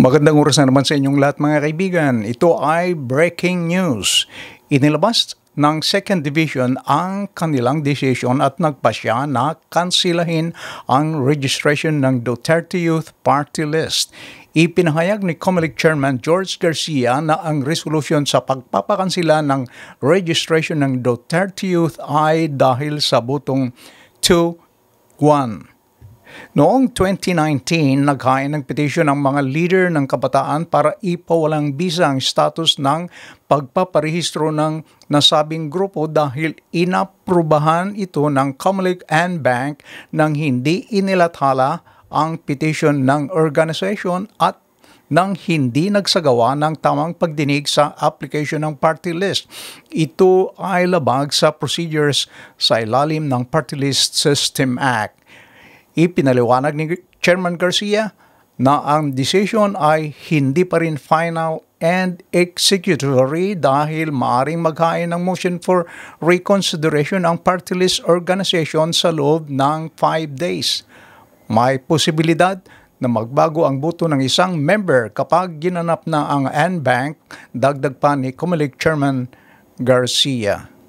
Magandang oras na naman sa inyong lahat mga kaibigan. Ito ay breaking news. Inilabas ng 2nd Division ang kanilang desisyon at nagpasya na kansilahin ang registration ng Duterte Youth Party List. Ipinahayag ni COMELEC Chairman George Garcia na ang resolusyon sa pagpapakansila ng registration ng Duterte Youth ay dahil sa botong 2-1. Noong 2019, naghain ng petisyon ang mga leader ng kabataan para ipawalang bisa ang status ng pagpaparehistro ng nasabing grupo dahil inaprubahan ito ng COMELEC and Bank nang hindi inilathala ang petisyon ng organisasyon at nang hindi nagsagawa ng tamang pagdinig sa application ng party list. Ito ay labag sa procedures sa ilalim ng Party List System Act. Ipinaliwanag ni Chairman Garcia na ang decision ay hindi pa rin final and executory dahil maaaring maghain ng motion for reconsideration ang party list organization sa loob ng 5 days. May posibilidad na magbago ang boto ng isang member kapag ginanap na ang NBank, dagdag pa ni COMELEC Chairman Garcia.